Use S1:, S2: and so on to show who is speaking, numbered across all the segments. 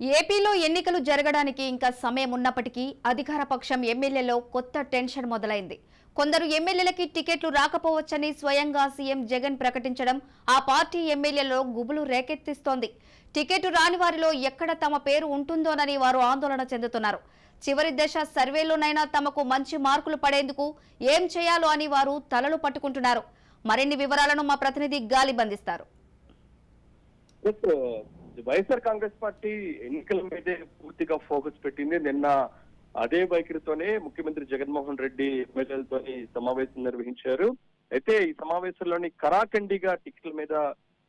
S1: ఏపీలో ఎన్నికలు జరగడానికి ఇంకా సమయం ఉన్నప్పటికీ అధికార పక్షం ఎమ్మెల్యేలో కొత్త టెన్షన్ మొదలైంది. కొందరు ఎమ్మెల్యేలకి టికెట్లు రాకపోవచ్చని స్వయంగా సీఎం జగన్ ప్రకటించడం ఆ పార్టీ ఎమ్మెల్యేలో గుబులు రేకెత్తిస్తోంది. టికెట్ రాని వారిలో ఎక్కడ తమ పేరు ఉంటుందోనని వారు ఆందోళన చెందుతున్నారు. చివరి దశ సర్వేలోనైనా తమకు మంచి మార్కులు పడేందుకు ఏం చేయాలో అని వారు తలలు పట్టుకుంటున్నారు. మరిన్ని వివరాలను మా ప్రతినిధి గాలి బంధిస్తారు.
S2: వైఎస్ఆర్ కాంగ్రెస్ పార్టీ ఎన్నికల మీదే పూర్తిగా ఫోకస్ పెట్టింది. నిన్న అదే వైఖరితోనే ముఖ్యమంత్రి జగన్మోహన్ రెడ్డి ఎమ్మెల్యేలతో సమావేశం నిర్వహించారు. అయితే ఈ సమావేశంలోని కరాఖండిగా టికెట్ల మీద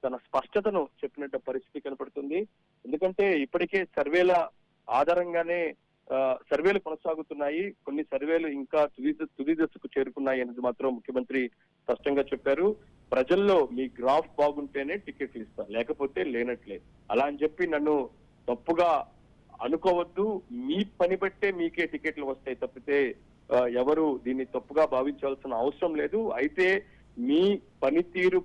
S2: తన స్పష్టతను చెప్పినట్టు పరిస్థితి కనపడుతుంది. ఎందుకంటే ఇప్పటికే సర్వేల ఆధారంగానే సర్వేలు కొనసాగుతున్నాయి. కొన్ని సర్వేలు ఇంకా తుది దశకు చేరుకున్నాయి అనేది మాత్రం ముఖ్యమంత్రి స్పష్టంగా చెప్పారు. ప్రజల్లో మీ గ్రాఫ్ బాగుంటేనే టికెట్లు ఇస్తా, లేకపోతే లేనట్లే. అలా అని చెప్పి నన్ను తప్పుగా అనుకోవద్దు, మీ పని బట్టే మీకే టికెట్లు వస్తాయి తప్పితే ఎవరు దీన్ని తప్పుగా భావించాల్సిన అవసరం లేదు. అయితే మీ పనితీరు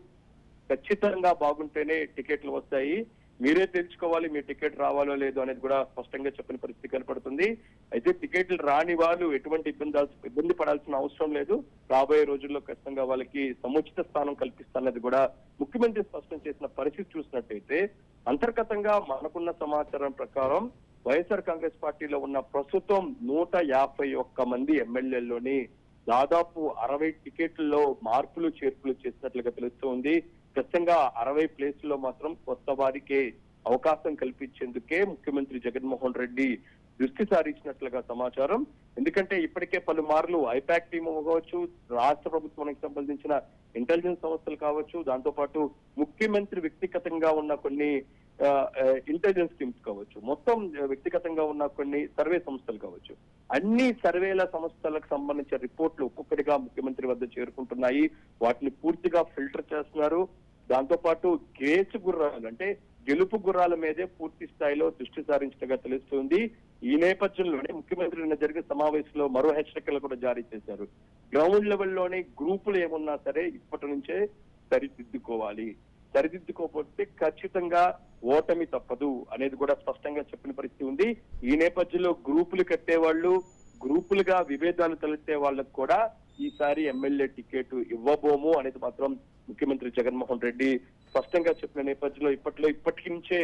S2: ఖచ్చితంగా బాగుంటేనే టికెట్లు వస్తాయి, మీరే తెలుసుకోవాలి మీ టికెట్ రావాలో లేదో అనేది కూడా స్పష్టంగా చెప్పిన పరిస్థితి కనపడుతుంది. అయితే టికెట్లు రాని వాళ్ళు ఎటువంటి ఇబ్బంది పడాల్సిన అవసరం లేదు. రాబోయే రోజుల్లో ఖచ్చితంగా వాళ్ళకి సముచిత స్థానం కల్పిస్తానది కూడా ముఖ్యమంత్రి స్పష్టం చేసిన పరిస్థితి చూసినట్టయితే, అంతర్గతంగా మనకున్న సమాచారం ప్రకారం వైఎస్ఆర్ కాంగ్రెస్ పార్టీలో ఉన్న ప్రస్తుతం 151 మంది ఎమ్మెల్యేల్లోని దాదాపు 60 టికెట్లలో మార్పులు చేర్పులు చేసినట్లుగా తెలుస్తోంది. ఖచ్చితంగా 60 ప్లేసుల్లో మాత్రం కొత్త వారికే అవకాశం కల్పించేందుకే ముఖ్యమంత్రి జగన్మోహన్ రెడ్డి దృష్టి సారించినట్లుగా సమాచారం. ఎందుకంటే ఇప్పటికే పలుమార్లు ఐపాక్ టీమ్ కావచ్చు, రాష్ట్ర ప్రభుత్వానికి సంబంధించిన ఇంటెలిజెన్స్ సంస్థలు కావచ్చు, దాంతో పాటు ముఖ్యమంత్రి వ్యక్తిగతంగా ఉన్న కొన్ని ఇంటెలిజెన్స్ టీమ్స్ కావచ్చు, మొత్తం వ్యక్తిగతంగా ఉన్న కొన్ని సర్వే సంస్థలు కావచ్చు, అన్ని సర్వేల సంస్థలకు సంబంధించిన రిపోర్ట్లు ఒక్కొక్కటిగా ముఖ్యమంత్రి వద్ద చేరుకుంటున్నాయి. వాటిని పూర్తిగా ఫిల్టర్ చేస్తున్నారు. దాంతో పాటు గేచ్ గుర్రాలు అంటే గెలుపు గుర్రాల మీదే పూర్తి స్థాయిలో దృష్టి సారించినట్టుగా తెలుస్తుంది. ఈ నేపథ్యంలోనే ముఖ్యమంత్రి నిన్న జరిగిన సమావేశంలో మరో హెచ్చరికలు కూడా జారీ చేశారు. గ్రౌండ్ లెవెల్లోనే గ్రూపులు ఏమున్నా సరే ఇప్పటి నుంచే సరిదిద్దుకోకపోతే ఖచ్చితంగా ఓటమి తప్పదు అనేది కూడా స్పష్టంగా చెప్పిన పరిస్థితి ఉంది. ఈ నేపథ్యంలో గ్రూపులు కట్టేవాళ్ళు, గ్రూపులుగా విభేదాలు తలెత్తే వాళ్ళకు కూడా ఈసారి ఎమ్మెల్యే టికెట్ ఇవ్వబోము అనేది మాత్రం ముఖ్యమంత్రి జగన్మోహన్ రెడ్డి స్పష్టంగా చెప్పిన నేపథ్యంలో ఇప్పటి నుంచే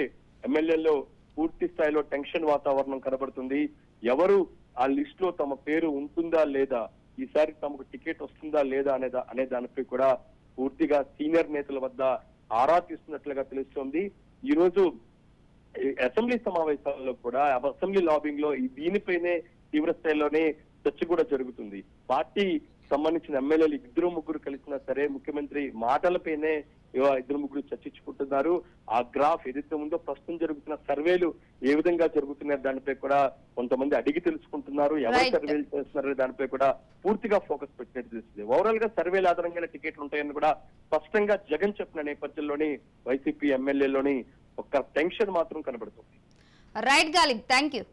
S2: ఎమ్మెల్యేలో పూర్తి స్థాయిలో టెన్షన్ వాతావరణం కనబడుతుంది. ఎవరు ఆ లిస్ట్ లో తమ పేరు ఉంటుందా లేదా, ఈసారి తమకు టికెట్ వస్తుందా లేదా అనే దానిపై కూడా పూర్తిగా సీనియర్ నేతల వద్ద ఆరా తీస్తున్నట్లుగా తెలుస్తోంది. ఈ రోజు అసెంబ్లీ సమావేశాల్లో కూడా అసెంబ్లీ లాబింగ్ లో దీనిపైనే తీవ్ర స్థాయిలోనే చర్చ కూడా జరుగుతుంది. పార్టీ సంబంధించిన ఎమ్మెల్యేలు 2-3 కలిసినా సరే ముఖ్యమంత్రి మాటలపైనే 2-3 చర్చించుకుంటున్నారు. ఆ గ్రాఫ్ ఏదైతే ఉందో ప్రస్తుతం జరుగుతున్న సర్వేలు ఏ విధంగా జరుగుతున్నాయి దానిపై కూడా కొంతమంది అడిగి తెలుసుకుంటున్నారు. ఎవరు సర్వేలు చేస్తున్నారనే దానిపై కూడా పూర్తిగా ఫోకస్ పెట్టినట్టు తెలుస్తుంది. ఓవరాల్ గా సర్వేల ఆధారంగా టికెట్లు ఉంటాయని కూడా స్పష్టంగా జగన్ చెప్పిన నేపథ్యంలోని వైసీపీ ఎమ్మెల్యేలోని ఒక టెన్షన్ మాత్రం కనబడుతుంది.
S1: Right Ghalib, thank you.